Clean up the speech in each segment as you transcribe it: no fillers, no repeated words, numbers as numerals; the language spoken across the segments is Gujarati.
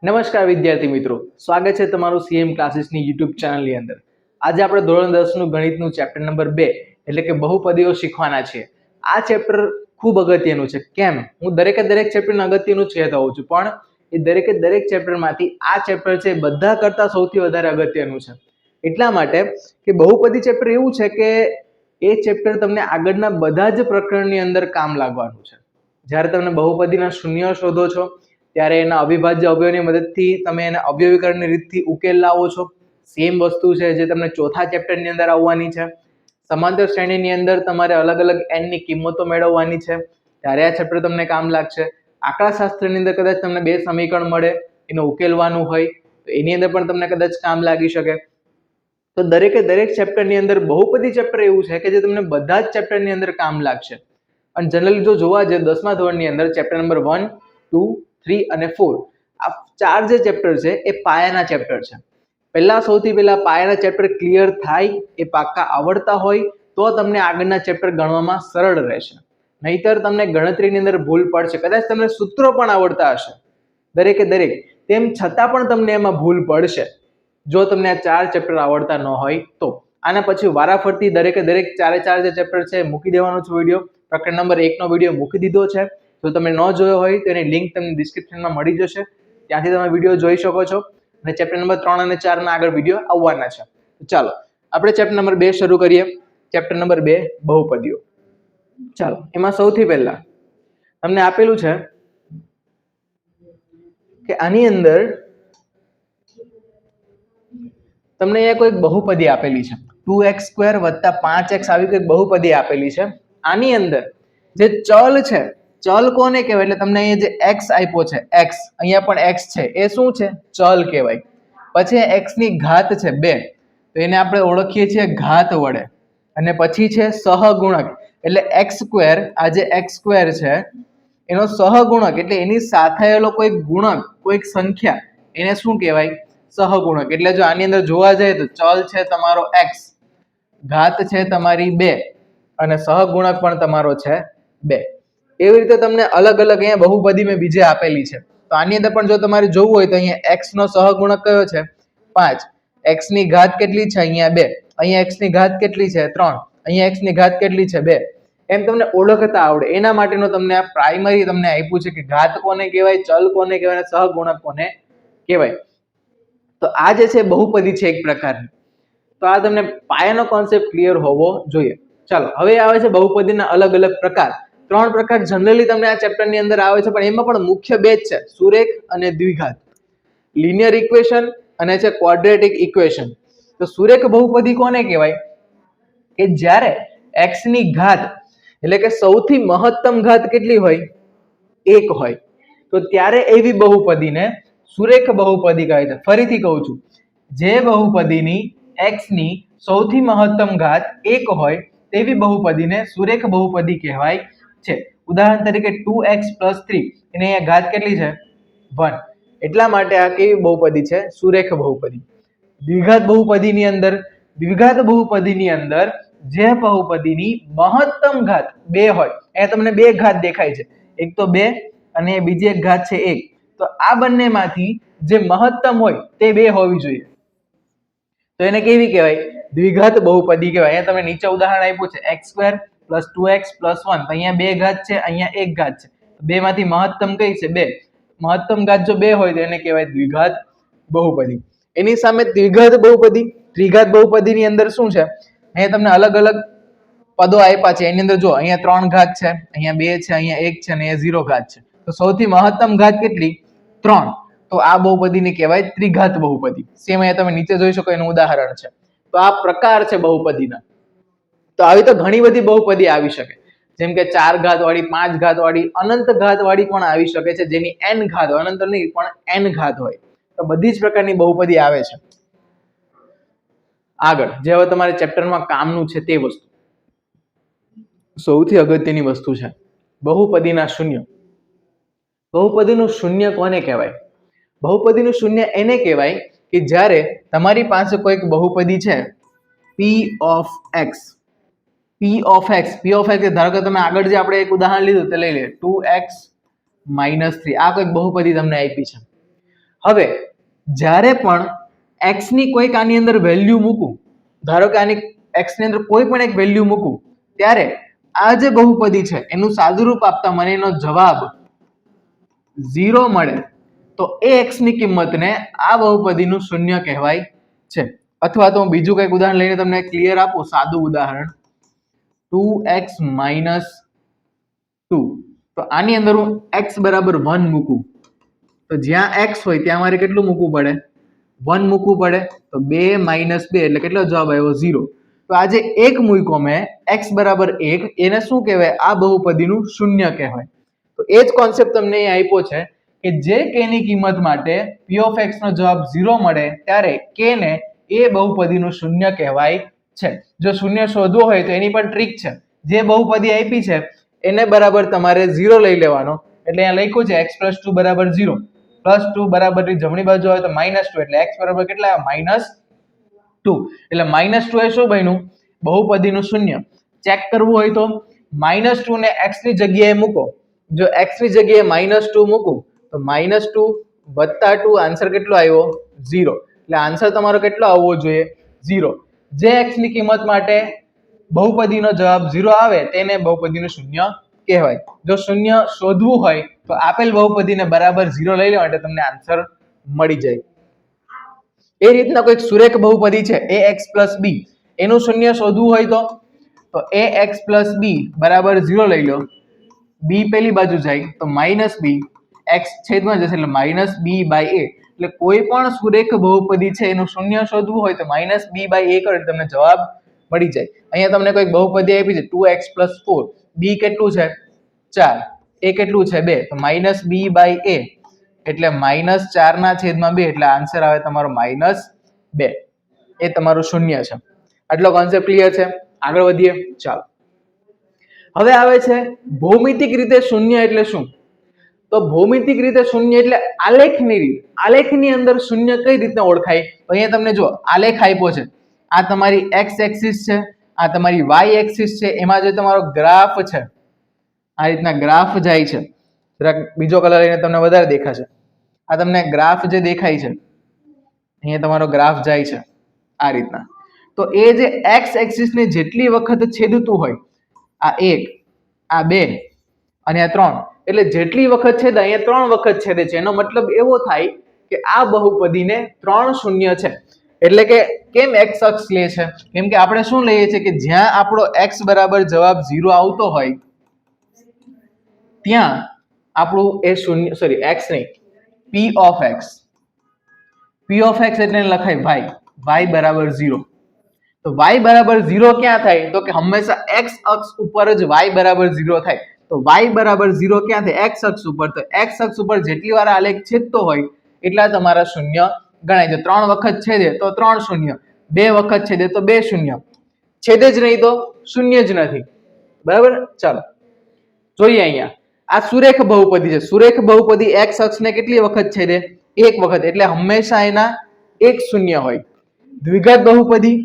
નમસ્કાર વિદ્યાર્થી મિત્રો, સ્વાગત છે તમારું સીએમ ક્લાસીસની યુટ્યુબ ચેનલની અંદર. આજે આપણે ધોરણ 10 નું ગણિતનું ચેપ્ટર નંબર 2 એટલે કે બહુપદીઓ શીખવાના છે. આ ચેપ્ટર ખૂબ અગત્યનું છે. કેમ? હું દરેક ચેપ્ટરને અગત્યનું જ કહેતો હોઉં છું, પણ એ દરેક ચેપ્ટરમાંથી આ ચેપ્ટર છે બધા કરતાં સૌથી વધારે અગત્યનું છે. એટલા માટે કે બહુપદી ચેપ્ટર એવું છે કે એ ચેપ્ટર તમને આગળના બધા જ પ્રકરણની અંદર કામ લાગવાનું છે. જ્યારે તમે બહુપદીના શૂન્ય શોધો છો ત્યારે એના અવિભાજ્ય અવયવની મદદથી તમે એને અવયવીકરણની રીતથી ઉકેલ લાવો છો. સેમ વસ્તુ છે જે તમને ચોથા ચેપ્ટરની અંદર આવવાની છે. સમાંતર શ્રેણીની અંદર તમારે અલગ અલગ n ની કિંમતો મેળવવાની છે, ત્યારે આ ચેપ્ટર તમને કામ લાગશે. આંકડાશાસ્ત્રની અંદર કદાચ તમને બે સમીકરણ મળે, એને ઉકેલવાનું હોય તો એની અંદર પણ તમને કદાચ કામ લાગી શકે. તો દરેક ચેપ્ટરની અંદર બહુપદી ચેપ્ટર એવું છે કે જે તમને બધા જ ચેપ્ટરની અંદર કામ લાગશે. અને જનરલી જો જોવા જઈએ 10મા ધોરણની અંદર ચેપ્ટર નંબર 1, 2, 3 અને 4 આ ચાર જે ચેપ્ટર છે એ પાયાના ચેપ્ટર છે. સૌથી પહેલા પાયાના ચેપ્ટર ક્લિયર થાય, એ પાક્કા આવડતા હોય તો તમને આગળના ચેપ્ટર ગણવામાં સરળ રહેશે. નહીતર તમને ગણતરીની અંદર ભૂલ પડશે. કદાચ તમને સૂત્રો પણ આવડતા હશે દરેક, તેમ છતાં પણ તમને એમાં ભૂલ પડશે જો તમને આ ચાર ચેપ્ટર આવડતા ન હોય તો. આના પછી વારાફરતી દરેક ચાર જે ચેપ્ટર છે મૂકી દેવાનો છે વિડીયો. પ્રકરણ નંબર 1 નો વિડીયો મૂકી દીધો છે. જો તમે ન જોયો હોય તો એની લિંક તમને ડિસ્ક્રિપ્શનમાં મળી જશે, ત્યાંથી તમે વિડીયો જોઈ શકો છો. અને ચેપ્ટર નંબર 3 અને 4 ના આગળ વિડીયો આવવાના છે. ચાલો આપણે ચેપ્ટર નંબર 2 શરૂ કરીએ. Chapter number 2 બહુપદીઓ. ચાલો, એમાં સૌથી પહેલા તમને આપેલું છે કે આની અંદર તમને અહીંયા કોઈ બહુપદી આપેલી છે 2x² + 5x આવી કોઈ બહુપદી આપેલી છે. આની અંદર જે ચલ છે, ચલ કોને કહેવાય? એટલે તમને અહીંયા જે x આપ્યો છે, x અહીંયા પણ x છે, એ શું છે? ચલ કહેવાય. પછી x ની ઘાત છે 2, તો એને આપણે ઓળખીએ છીએ ઘાત વડે. અને પછી છે સહગુણક, એટલે x², આ જે x² છે એનો સહગુણક એટલે એની સાથે આવેલો કોઈ ગુણક, કોઈક સંખ્યા, એને શું કહેવાય? સહગુણક. એટલે જો આની અંદર જોવા જઈએ તો ચલ છે તમારો x, ઘાત છે તમારી 2 અને સહગુણક પણ તમારો છે 2. એવી રીતે તમને અલગ અહીંયા બહુપદી મેં બીજે આપેલી છે. તો આની અંદર પણ જો તમારે જોવું હોય તો અહીંયા x નો સહગુણક કયો છે? 5. x ની ઘાત કેટલી છે? અહીંયા 2. અહીંયા x ની ઘાત કેટલી છે? 3. અહીંયા x ની ઘાત કેટલી છે? 2. એમ તમને ઓળખતા આવડે એના માટેનો તમને આ પ્રાઇમરી તમને આપ્યું છે કે ઘાત કોને કહેવાય, ચલ કોને કહેવાય, સહગુણક કોને કહેવાય. તો આ જે છે બહુપદી છે એક પ્રકારની. તો આ તમને પાયાનો કોન્સેપ્ટ ક્લિયર હોવો જોઈએ. ચાલો હવે આવે છે બહુપદીના અલગ પ્રકાર. 3 પ્રકાર જનરલી તમને આ ચેપ્ટરની અંદર આવે છે, પણ એમાં પણ મુખ્ય બે જ છે, સુરેખ અને દ્વિઘાત. લિનિયર ઇક્વેશન અને છે ક્વોડ્રેટિક ઇક્વેશન. તો સુરેખ બહુપદી કોને કહેવાય? કે જ્યારે x ની ઘાત એટલે કે સૌથી મહત્તમ ઘાત કેટલી હોય? 1 હોય, તો ત્યારે એવી બહુપદીને સુરેખ બહુપદી કહે છે. ફરીથી કહું છું, જે બહુપદીની x ની સૌથી મહત્તમ ઘાત 1 હોય તેવી બહુપદીને સુરેખ બહુપદી કહેવાય છે. ઉદાહરણ તરીકે 2x + 3, એની અહીંયા ઘાત કેટલી છે? 1. એટલા માટે આ કેવી બહુપદી છે? સુરેખ બહુપદી. દ્વિઘાત બહુપદીની અંદર જે બહુપદીની મહત્તમ ઘાત 2 હોય, અહીંયા તમને બે ઘાત દેખાય છે, એક તો 2 અને બીજી એક ઘાત છે 1. તો આ બંનેમાંથી જે મહત્તમ હોય તે 2 હોવી જોઈએ, તો એને કેવી કહેવાય? દ્વિઘાત બહુપદી કહેવાય. અહીંયા તમે નીચે ઉદાહરણ આપ્યું છે x² + 2x + 1, તો અહીંયા બે ઘાત છે, અહીંયા એક ઘાત છે, બે માંથી મહત્તમ કઈ છે? 2. મહત્તમ ઘાત જો 2 હોય તો એને કહેવાય દ્વિઘાત બહુપદી. એની સામે ત્રિઘાત બહુપદી. ત્રિઘાત બહુપદીની અંદર શું છે? અહીંયા તમને અલગ પદો આપ્યા છે. એની અંદર જો અહીંયા 3 ઘાત છે, અહીંયા 2 છે, અહીંયા 1 છે અને અહીંયા 0 ઘાત છે. તો સૌથી મહત્તમ ઘાત કેટલી? 3. તો આ બહુપદીને કહેવાય ત્રિઘાત બહુપદી. સેમ અહીંયા તમે નીચે જોઈ શકો એનું ઉદાહરણ છે. તો આ પ્રકાર છે બહુપદીના. તો આવી તો ઘણી બધી બહુપદી આવી શકે, જેમ કે 4 ઘાત વાળી, 5 ઘાત વાળી, અનંત ઘાત વાળી પણ આવી શકે છે, જેની n ઘાત હોય, અનંત નહીં પણ n ઘાત હોય. તો બધી જ પ્રકારની બહુપદી આવે છે. આગળ જે હવે તમારે ચેપ્ટરમાં કામનું છે તે વસ્તુ, સૌથી અગત્યની વસ્તુ છે બહુપદીના શૂન્ય. બહુપદીનું શૂન્ય કોને કહેવાય? બહુપદીનું શૂન્ય એને કહેવાય કે જ્યારે તમારી પાસે કોઈક બહુપદી છે p of x, p of x ધારો કે તમે આગળ જે આપણે એક ઉદાહરણ લીધું તે લઈ લે 2x - 3 આ કોઈક બહુપદી તમને આપી છે. હવે જ્યારે પણ x ની કોઈક આની અંદર વેલ્યુ મૂકું, ધારો કે આની x ની અંદર કોઈ પણ એક વેલ્યુ મૂકું, ત્યારે આ જે બહુપદી છે એનું સાદુરૂપ આપતા મને એનો જવાબ 0 મળે તો એ x ની કિંમતને આ બહુપદીનું શૂન્ય કહેવાય છે. અથવા તો હું બીજું કંઈક ઉદાહરણ લઈને તમને ક્લિયર આપું, સાદું ઉદાહરણ 2x - 2. તો આની અંદર હું x બરાબર 1 મૂકું તો જ્યાં x હોય ત્યાં મારે કેટલું મૂકવું પડે? 1 મૂકવું પડે. તો 2 - 2 એટલે કેટલો જવાબ આવ્યો? 0. તો આ જે 1 મૂક્યો મેં x બરાબર 1, એને શું કહેવાય? આ બહુપદીનું શૂન્ય કહેવાય. તો એ જ કોન્સેપ્ટ તમને અહીં આપ્યો છે કે જે k ની કિંમત માટે p of x નો જવાબ 0 મળે ત્યારે k ને એ બહુપદીનું શૂન્ય કહેવાય છે. જો શૂન્ય શોધવું હોય તો એની પણ ટ્રીક છે. જે બહુપદી આપી છે એને બરાબર તમારે 0 લઈ લેવાનો. એટલે અહીંયા લખ્યું છે x + 2 = 0. +2 બરાબર ની જમણી બાજુ આવે તો -2 એટલે x બરાબર કેટલા આવ્યા? -2. એટલે -2 એ શું બન્યું? બહુપદીનું શૂન્ય. ચેક કરવું હોય તો -2 ને x ની જગ્યાએ મૂકો. જો x ની જગ્યાએ -2 મૂકું તો -2 + 2 આન્સર કેટલો આવ્યો? 0. એટલે આન્સર તમારો કેટલો આવવો જોઈએ? 0. જે x ની કિંમત માટે બહુપદીનો જવાબ 0 આવે તેને બહુપદીનું શૂન્ય કહેવાય. જો શૂન્ય શોધવું હોય તો આપેલ બહુપદીને બરાબર 0 લઈ લેવા એટલે તમને આન્સર મળી જાય. એ રીતના કોઈક સુરેખ બહુપદી છે ax + b, એનું શૂન્ય શોધવું હોય તો ax + b બરાબર 0 લઈ લો. b પેલી બાજુ જાય તો -b, x છેદમાં જશે એટલે -b/a. એટલે કોઈ પણ સુરેખ બહુપદી છે એનું શૂન્ય શોધવું હોય તો -b/a કરો એટલે તમને જવાબ મળી જાય. અહીંયા તમને કોઈક બહુપદી આપી છે 2x + 4, b કેટલું છે? 4, a કેટલું છે? 2, તો -b/a એટલે -4/2 એટલે આન્સર આવે તમારો -2. એ તમારું શૂન્ય છે. આટલો કોન્સેપ્ટ ક્લિયર છે? આગળ વધીએ. ચાલો, હવે આવે છે ભૌમિતિક રીતે શૂન્ય એટલે શું? તો ભૌમિતિક રીતે શૂન્ય એટલે આલેખની રીત. આલેખની અંદર શૂન્ય કઈ રીતે ઓળખાય? તો અહીંયા તમને જો આલેખ આપ્યો છે. આ તમારી x એક્સિસ છે, આ તમારી y એક્સિસ છે. એમાં જે તમારો ગ્રાફ છે, આ રીતના ગ્રાફ જાય છે. જરાક બીજો કલર લઈને તમને વધારે દેખાશે. આ તમને ગ્રાફ જે દેખાય છે, અહીંયા તમારો ગ્રાફ જાય છે આ રીતના. તો એ જે x એક્સિસ ને જેટલી વખત છેદતું હોય, આ 1, આ 2 અને આ 3, એટલે જેટલી વખત છેદે અહીંયા 3 વખત છેદે છે. એનો મતલબ એવો થાય કે આ બહુપદીને 3 શૂન્ય છે. એટલે કે કેમ x અક્ષ લે છે? કેમ કે આપણે શું લઈએ છીએ કે જ્યાં આપણો x બરાબર જવાબ 0 આવતો હોય ત્યાં આપણું એ શૂન્ય, સોરી x નહીં, p of x એટલે લખાય y બરાબર 0. તો y બરાબર 0 ક્યાં થાય? તો કે હંમેશા x અક્ષ ઉપર જ y બરાબર 0 થાય. તો y બરાબર 0 ક્યાં થાય? x અક્ષ ઉપર. તો x અક્ષ ઉપર જેટલી વાર આલેખ છેદતો હોય એટલા તમારા શૂન્ય ગણાય. જો 3 વખત છેદે તો 3 શૂન્ય, 2 વખત છેદે તો 2 શૂન્ય, છેદે જ નહીં તો શૂન્ય જ નથી. બરાબર? ચાલો જોઈએ. અહીંયા આ સુરેખ બહુપદી છે. સુરેખ બહુપદી x અક્ષને કેટલી વખત છેદે? 1 વખત. એટલે હંમેશા એના 1 શૂન્ય હોય. દ્વિઘાત બહુપદી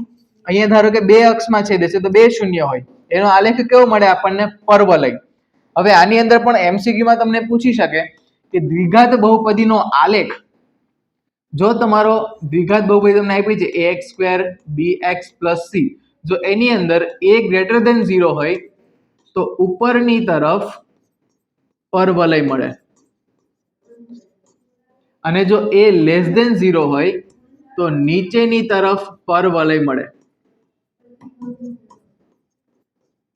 અહીંયા ધારો કે 2 અક્ષમાં છેદે છે તો 2 શૂન્ય હોય. એનો આલેખ કેવો મળે આપણને? પરવલય. હવે આની અંદર પણ એમસીક્યુ માં તમને પૂછી શકે કે દ્વિઘાત બહુપદીનો આલેખ, જો તમારો દ્વિઘાત બહુપદી તમને આપી છે ax2 bx + c, જો એની અંદર a > 0 હોય તો ઉપરની તરફ પરવલય મળે, અને જો a < 0 હોય તો નીચેની તરફ પરવલય મળે.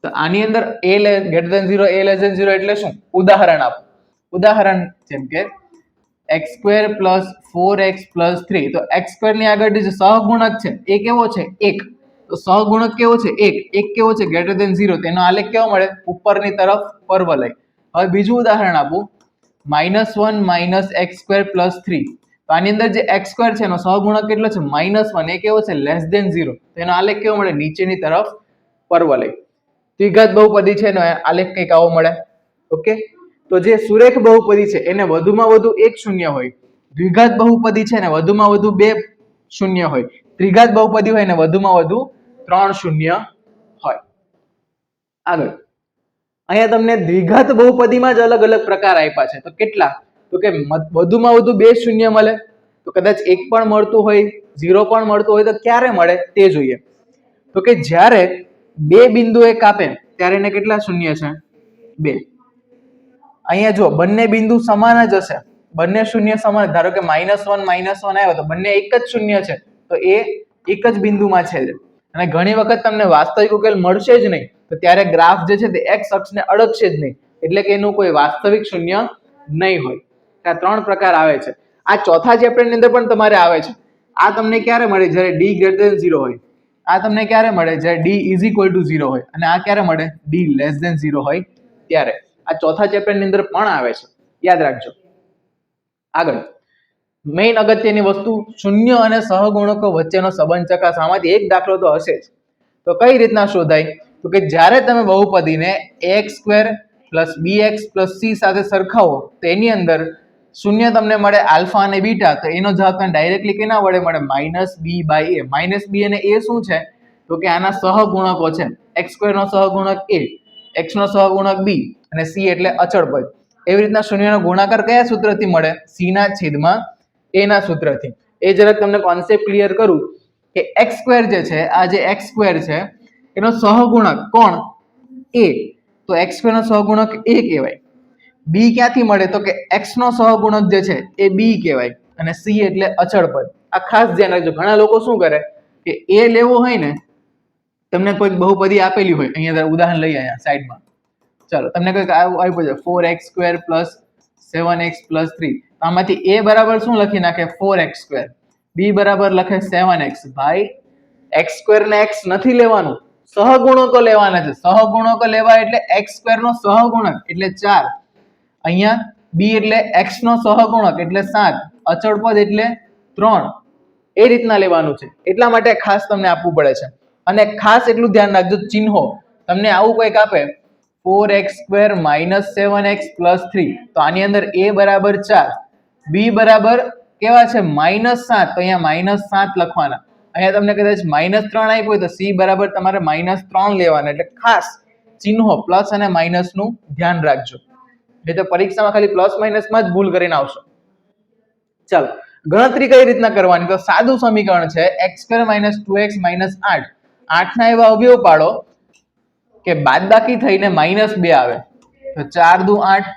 તો આની અંદર a < 0 a < 0 એટલે શું? ઉદાહરણ આપો. ઉદાહરણ જેમ કે x2 + 4x + 3. તો x2 ની આગળ જે સહગુણક છે એ કેવો છે? 1. તો સહગુણક કેવો છે? 1. 1 કેવો છે? > 0. તેનો આલેખ કેવો મળે? ઉપરની તરફ પરવલય. હવે બીજું ઉદાહરણ આપું, -1 - x2 + 3. તો આની અંદર જે x2 છે એનો સહગુણક કેટલો છે? -1. એ કેવો છે? < 0. તેનો આલેખ કેવો મળે? નીચેની તરફ પરવલય. દ્વિઘાત બહુપદી છે એનો આલેખ કંઈક આવો મળે. ઓકે, તો જે સુરેખ બહુપદી છે એને વધુમાં વધુ 1 શૂન્ય હોય. દ્વિઘાત બહુપદી છે ને વધુમાં વધુ 2 શૂન્ય હોય. ત્રિઘાત બહુપદી હોય ને વધુમાં વધુ 3 શૂન્ય હોય. આગળ અહીંયા તમને દ્વિઘાત બહુપદીમાં જ અલગ અલગ પ્રકાર આપ્યા છે. તો કેટલા? તો કે વધુમાં વધુ 2 શૂન્ય મળે, તો કદાચ 1 પણ મળતું હોય, 0 પણ મળતું હોય, તો ક્યારે મળે તે જોઈએ. તો કે જ્યારે 2 બિંદુએ કાપે ત્યારે એને કેટલા શૂન્ય છે? 2. અહીંયા જો બંને બિંદુ સમાન જ હશે, બંને શૂન્ય સમાન, ધારો કે -1 આવ્યો તો બંને એક જ શૂન્ય છે, તો એ એક જ બિંદુમાં છે. અને ઘણી વખત તમને વાસ્તવિક ઉકેલ મળશે જ નહીં, તો ત્યારે ગ્રાફ જે છે તે x અક્ષને અડકશે જ નહીં, એટલે કે એનું કોઈ વાસ્તવિક શૂન્ય નહીં હોય. આ 3 પ્રકાર આવે છે. આ ચોથા ચેપ્ટરની અંદર પણ તમારે આવે છે. આ તમને ક્યારે મળે? જ્યારે d > 0 હોય. આ તમને ક્યારે મળે? જ્યારે d = 0 હોય. અને આ ક્યારે મળે? d < 0 હોય ત્યારે. આ ચોથા ચેપ્ટરની અંદર પણ આવે છે, યાદ રાખજો. આગળ મેઇન અગત્યની વસ્તુ, શૂન્ય અને સહગુણકો વચ્ચેનો સંબંધ ચકાસવા. આમાંથી એક દાખલો તો હશે જ. તો કઈ રીતના શોધાય? તો કે જ્યારે તમે બહુપદીને ax² + bx + c સાથે સરખાવો તો એની અંદર શૂન્ય તમને મળે આલ્ફા અને બીટા, તો એનો જવાબ તમને ડાયરેક્ટલી કેના વડે મળે? -b/a. -b અને a શું છે? તો કે આના સહગુણકો છે. x² નો સહગુણક a, x નો સહગુણક b અને c એટલે અચળ પદ. એવી રીતના શૂન્યનો ગુણાકાર કયા સૂત્રથી મળે? c ના છેદમાં a ના સૂત્રથી. એ જરાક તમને કોન્સેપ્ટ ક્લિયર કરું કે x² જે છે, આ જે x² છે એનો સહગુણક કોણ? a. તો x² નો સહગુણક a કહેવાય. b ક્યાંથી મળે? તો કે x નો સહગુણક જે છે એ b કહેવાય અને c એટલે અચળ પદ. આ ખાસ ધ્યાન રાખજો. ઘણા લોકો શું કરે કે a લેવો હોય ને, તમને કોઈ બહુપદી આપેલી હોય, અહીંયા ઉદાહરણ લઈએ, અહીંયા સાઈડમાં ચાલો, તમને કંઈક આપ્યું છે 4x² + 7x + 3. આમાંથી a બરાબર શું લખી નાખે? 4x². b બરાબર લખે 7x. ભાઈ x² ને x નથી લેવાનું, સહગુણકો લેવાના છે. સહગુણકો લેવા એટલે x² નો સહગુણક એટલે 4. અહીંયા b એટલે x નો સહગુણક એટલે 7, અચળ પદ એટલે 3. એ રીતના લેવાનું છે. એટલા માટે ખાસ તમને આપવું પડે છે. અને ખાસ એટલું ધ્યાન રાખજો, ચિહ્નો તમને આવું કંઈક આપે 4x² - 7x + 3, તો આની અંદર a બરાબર 4, b બરાબર કેવા છે? -7, તો અહીંયા -7 લખવાના. અહીંયા તમને કદાચ -3 આપ્યું હોય તો c બરાબર તમારે -3 લેવાના. એટલે ખાસ ચિહ્નો પ્લસ અને માઇનસ નું ધ્યાન રાખજો, નહીં તો પરીક્ષામાં ખાલી પ્લસ માઇનસમાં જ ભૂલ કરીને આવશો. ચાલો, ગણતરી કઈ રીતના કરવાની? તો સાદું સમીકરણ છે x² - 2x - 8. 8 ના એવા અવયવ પાડો કે બાદબાકી થઈને -2 આવે. તો 4 દુ 8,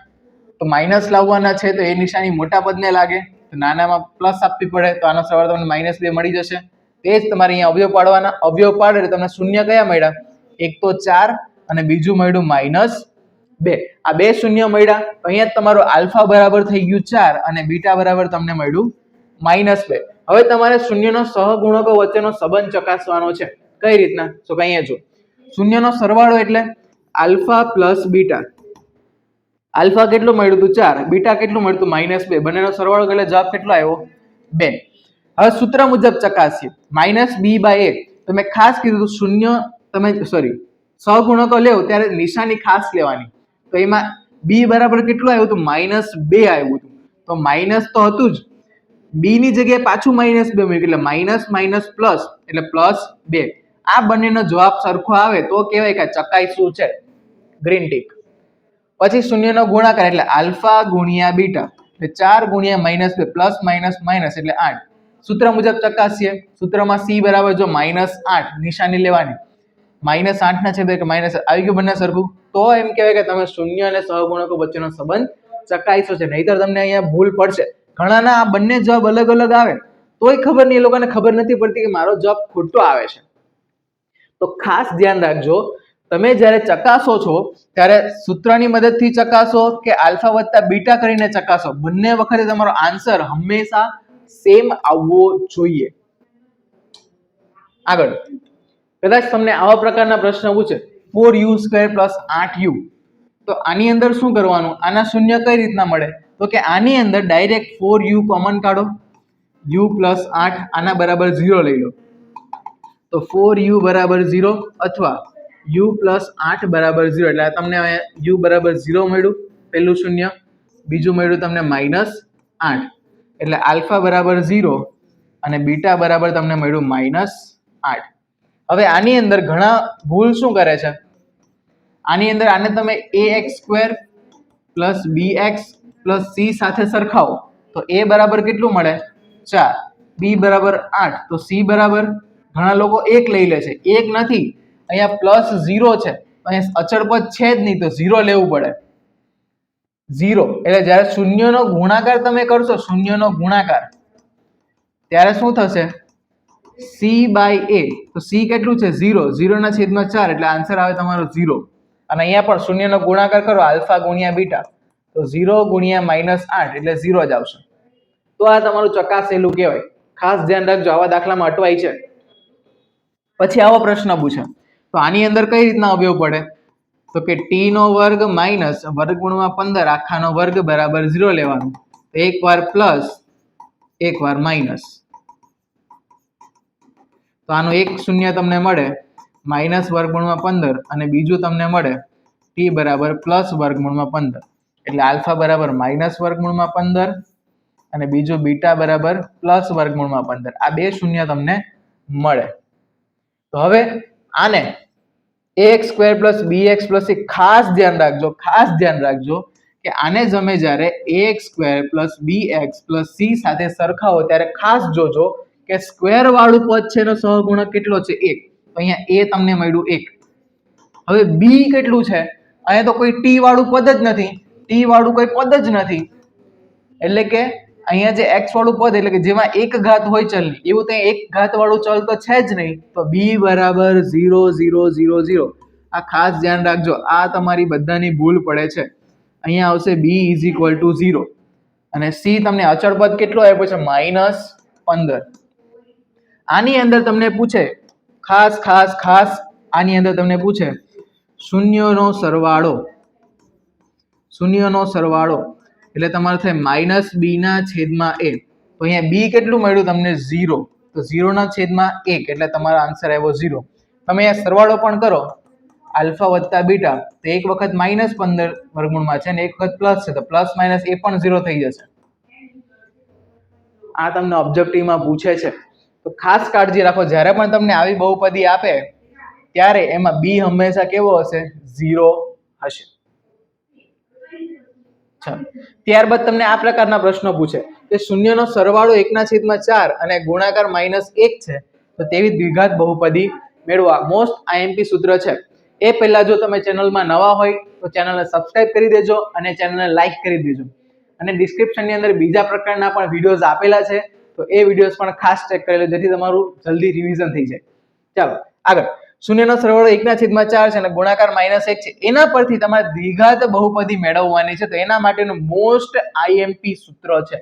તો માઇનસ લાવવાના છે, તો એ નિશાની મોટા પદને લાગે, તો નાનામાં પ્લસ આપવી પડે, તો આનો સરવાળો તમને -2 મળી જશે. એ જ તમારે અહીંયા અવયવ પાડવાના. અવયવ પાડે એટલે તમને શૂન્ય કયા મળ્યા? એક તો 4 અને બીજું મળ્યું -2. આ 2 શૂન્ય મળ્યા. અહીંયા જ તમારો આલ્ફા બરાબર થઈ ગયું 4 અને બીટા બરાબર તમને મળ્યું -2. હવે તમારે શૂન્યનો સહગુણકો વચ્ચેનો સંબંધ ચકાસવાનો છે. કઈ રીતના? તો અહીંયા જો, શૂન્યનો સરવાળો એટલે આલ્ફા પ્લસ બીટા. આલ્ફા કેટલું મળ્યું હતું? 4. બીટા કેટલું મળ્યું હતું? -2. બંનેનો સરવાળો એટલે જવાબ કેટલો આવ્યો? 2. હવે સૂત્ર મુજબ ચકાસીએ. -b/a. તમે ખાસ કીધું શૂન્ય, તમે સહગુણકો લેવો ત્યારે નિશાની ખાસ લેવાની. તો એમાં b બરાબર કેટલું આવ્યું હતું? -2 આવ્યું હતું. તો માઇનસ તો હતું જ, b ની જગ્યાએ પાછું -2 મૂક્યું એટલે માઇનસ પ્લસ એટલે +2. આ બંનેનો જવાબ સરખો આવે તો કહેવાય કે ચકાસ્યું છે, ગ્રીન ટીક. પછી શૂન્યનો ગુણાકાર એટલે આલ્ફા ગુણ્યા બીટા, એટલે 4 × -2 પ્લસ માઇનસ એટલે 8. સૂત્ર મુજબ ચકાસીએ. સૂત્રમાં c બરાબર જો -8 નિશાની લેવાની, -8 ના છેદે કે માઇનસ આવી ગયું, બંને સરખું, તો એમ કહેવાય કે તમે શૂન્ય અને સહગુણકો વચ્ચેનો સંબંધ ચકાસ્યો છે. નહીતર તમને અહીંયા ભૂલ પડશે. ઘણાના આ બંને જવાબ અલગ અલગ આવે તોય ખબર નહીં, એ લોકોને ખબર નથી પડતી કે મારો જવાબ ખોટો આવે છે. તો ખાસ ધ્યાન રાખજો, તમે જ્યારે ચકાસો છો ત્યારે સૂત્રની મદદથી ચકાસો કે આલ્ફા વત્તા બીટા કરીને ચકાસો, બંને વખતે તમારો આન્સર હંમેશા સેમ આવવો જોઈએ. આગળ કદાચ તમને આવા પ્રકારના પ્રશ્ન પૂછે 4u² + 8u, તો આની અંદર શું કરવાનું? આના શૂન્ય કઈ રીતના મળે? તો કે આની અંદર ડાયરેક્ટ 4u કોમન કાઢો, u + 8 આના બરાબર 0 લઈ લો, તો 4u બરાબર 0 અથવા u + 8 બરાબર 0. એટલે તમને u બરાબર 0 મળ્યું પહેલું શૂન્ય, બીજું મળ્યું તમને -8, એટલે આલ્ફા બરાબર 0 અને બીટા બરાબર તમને મળ્યું -8. હવે આની અંદર ઘણા ભૂલ શું કરે છે? આની અંદર આને તમે ax² plus bx plus c સાથે સરખાવો તો a બરાબર કેટલું મળે 4, b બરાબર 8, તો c બરાબર ઘણા લોકો 1 લઈ લે છે. 1 નથી, અહીંયા પ્લસ 0 છે, અહીંયા અચળ પદ છે જ નહીં તો 0 લેવું પડે. 0 એટલે જ્યારે શૂન્યનો ગુણાકાર તમે કરશો, શૂન્યનો ગુણાકાર, ત્યારે શું થશે? c/a. તો c કેટલું છે? 0. 0 ના છેદમાં 4 એટલે આન્સર આવે તમારો 0. અને અહીંયા પણ શૂન્યનો ગુણાકાર કરો આલ્ફા ગુણ્યા બીટા તો 0 ગુણ્યા -8 એટલે 0 જ આવશે. તો આ તમારું ચકાસેલું કહેવાય. ખાસ ધ્યાન રાખજો, આવા દાખલામાં અટવાય છે. પછી આવો પ્રશ્ન પૂછે તો આની અંદર કઈ રીતના અવયવ પડે? તો કે t² માઇનસ વર્ગમૂળમાં 15 આખાનો વર્ગ બરાબર 0 લેવાનું. એક વાર પ્લસ એક વાર માઇનસ, તો આનું એક શૂન્ય તમને મળે માઇનસ વર્ગમૂળમાં 15 અને બીજું તમને મળે t બરાબર પ્લસ વર્ગમૂળમાં 15 એટલે આલ્ફા બરાબર માઇનસ વર્ગમૂળમાં 15 અને બીજું બીટા બરાબર પ્લસ વર્ગમૂળમાં 15. આ બે શૂન્ય તમને મળે. તો હવે આને ax² plus bx plus c ખાસ ધ્યાન રાખજો કે આને તમે જ્યારે ax² plus bx plus c સાથે સરખાવો ત્યારે ખાસ જોજો કે સ્ક્વેર વાળું પદ છે એનો સહગુણક કેટલો છે? 1. તો અહીંયા a તમને મળ્યું 1. હવે b કેટલું છે? અહીંયા તો કોઈ t વાળું પદ જ નથી, t વાળું કોઈ પદ જ નથી, એટલે કે અહીંયા જે x વાળું પદ એટલે કે જેમાં એક ઘાત હોય ચલની, એવું ત્યાં એક ઘાત વાળું ચલ તો છે જ નહીં. તો b બરાબર 0 0 0 0. આ ખાસ ધ્યાન રાખજો, આ તમારી બધાની ભૂલ પડે છે. અહીંયા આવશે b = 0 અને c તમને અચળ પદ કેટલો આપ્યો છે? -15. આની અંદર તમને પૂછે ખાસ આની અંદર તમને પૂછે શૂન્યનો સરવાળો એટલે તમારે થાય -b ના છેદમાં a. તો અહીંયા b કેટલું મળ્યું તમને? 0. તો 0 ના છેદમાં 1 એટલે તમારો આન્સર આવ્યો 0. તમે અહીંયા સરવાળો પણ કરો આલ્ફા વત્તા બીટા તો એક વખત -15 વર્ગમૂળમાં છે અને એક વખત પ્લસ છે તો પ્લસ માઇનસ એ પણ 0 થઈ જશે. આ તમને ઓબ્જેક્ટિવમાં પૂછે છે તો ખાસ કાળજી રાખો, જ્યારે પણ તમને આવી બહુપદી આપે ત્યારે એમાં b હંમેશા કેવો હશે? 0 હશે. ત્યારબાદ તમને આ પ્રકારના પ્રશ્નો પૂછે કે શૂન્યનો સરવાળો 1/4 અને ગુણાકાર -1 છે તો તેવી દ્વિઘાત બહુપદી મેળવવા. મોસ્ટ IMP સૂત્ર છે. એ પહેલા જો તમે ચેનલમાં નવા હોય તો ચેનલને સબસ્ક્રાઇબ કરી દેજો અને ચેનલને લાઈક કરી દેજો અને ડિસ્ક્રિપ્શનની અંદર બીજા પ્રકારના પણ વિડીયોઝ આપેલા છે તો એ વિડીયોઝ પણ ખાસ ચેક કરી લો જેથી તમારું જલ્દી રિવિઝન થઈ જાય. ચાલો આગળ. શૂન્યનો સરવાળો 1/4 છે અને ગુણાકાર -1 છે. એના પરથી તમારે દ્વિઘાત બહુપદી મેળવવાની છે તો એના માટેનું મોસ્ટ IMP સૂત્ર છે.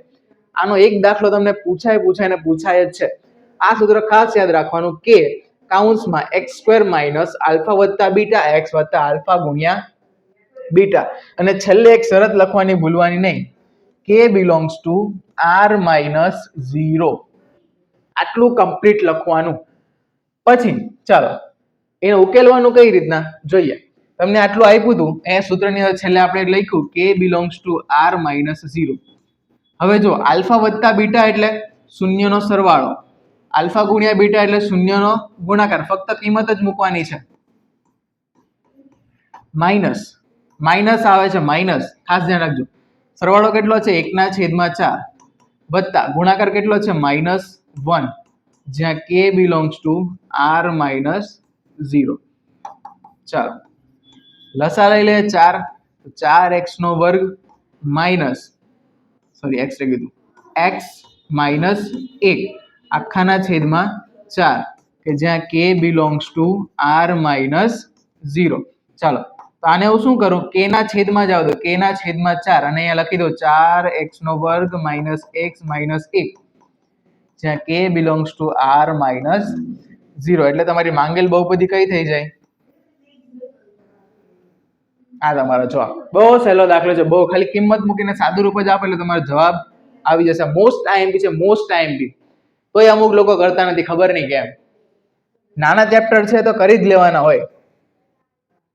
આનો એક દાખલો તમને પૂછાય જ છે. આ સૂત્ર ખાસ યાદ રાખવાનું કે કૌંસમાં x² માઇનસ આલ્ફા વત્તા બીટા x વત્તા આલ્ફા ગુણ્યા બીટા અને છેલ્લે એક શરત લખવાની ભૂલવાની નહીં, k belongs to r minus 0. આટલું કમ્પ્લીટ લખવાનું. પછી ચાલો એને ઉકેલવાનું કઈ રીતના જોઈએ. તમને આટલું આપ્યું હતું એ સૂત્રની અંદર છેલ્લે આપણે લખ્યું k belongs to r minus 0. હવે જો આલ્ફા વત્તા બીટા એટલે શૂન્યનો સરવાળો, આલ્ફા ગુણ્યા બીટા એટલે શૂન્યનો ગુણાકાર, ફક્ત કિંમત જ મૂકવાની છે. માઇનસ આવે છે માઇનસ, ખાસ ધ્યાન રાખજો. સરવાળો કેટલો છે? 1/4 વત્તા ગુણાકાર કેટલો છે? -1 જ્યાં k belongs to r minus 0. ચાલો લસા લઈ લે 4 તો 4x² માઇનસ x -1 આખાના છેદમાં 4 કે જ્યાં k belongs to r minus 0. ચાલો તો આને હું શું કરું? k ના છેદમાં જાવ તો k ના છેદમાં 4 અને અહીંયા લખી દો 4x² માઇનસ x માઇનસ 1 જ્યાં k belongs to r minus 0 એટલે તમારી માંગેલ બહુપદી કઈ થઈ જાય? આ તમારો જવાબ. બહુ સહેલો દાખલો છે, બહુ ખાલી કિંમત મૂકીને સાદું રૂપ જ આપો એટલે તમારો જવાબ આવી જશે. મોસ્ટ IMP છે, મોસ્ટ IMP. તોય અમુક લોકો કરતા નથી, ખબર નહીં કેમ. નાના ચેપ્ટર છે તો કરી જ લેવાના હોય.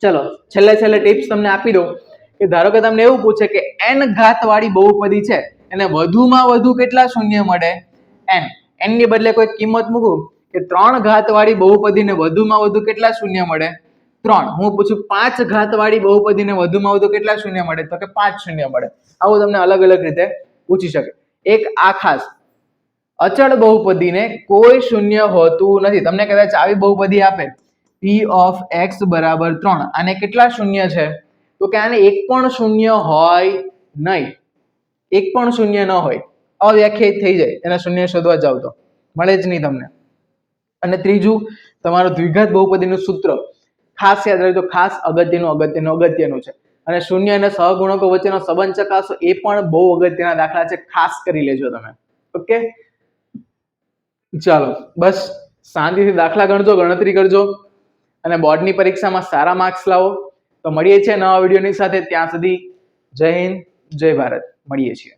ચલો છેલ્લે ટિપ્સ તમને આપી દઉં કે ધારો કે તમને એવું પૂછે કે n ઘાત વાળી બહુપદી છે એને વધુમાં વધુ કેટલા શૂન્ય મળે? n ની બદલે કોઈ કિંમત મૂકું કે 3 ઘાત વાળી બહુપદીને વધુમાં વધુ કેટલા શૂન્ય મળે? 3. હું પૂછું 5 ઘાત વાળી બહુપદીને વધુમાં વધુ કેટલા શૂન્ય મળે? તો કે 5 શૂન્ય મળે. આવું તમને અલગ અલગ રીતે પૂછી શકે. એક આ ખાસ અચળ બહુપદીને કોઈ શૂન્ય હોતું નથી. તમને કદાચ આવી બહુપદી આપે p of x બરાબર 3, આને કેટલા શૂન્ય છે? તો કે આને એક પણ શૂન્ય હોય નહીં, એક પણ શૂન્ય ન હોય, અવ્યાખ્યાયિત થઈ જાય. એના શૂન્ય શોધવા જાવ તો મળે જ નહીં તમને. અને ત્રીજું તમારું દ્વિઘાત બહુપદીનું સૂત્ર ખાસ યાદ રાખજો, ખાસ અગત્યનું છે. અને શૂન્ય અને સહગુણકો વચ્ચેનો સંબંધ ચકાસો, એ પણ બહુ અગત્યના દાખલા છે, ખાસ કરી લેજો તમે. ઓકે, ચાલો બસ શાંતિથી દાખલા ગણજો, ગણતરી કરજો અને બોર્ડની પરીક્ષામાં સારા માર્ક્સ લાવો. તો મળીએ છીએ નવા વિડીયોની સાથે. ત્યાં સુધી જય હિન્દ, જય ભારત. મળીએ છીએ.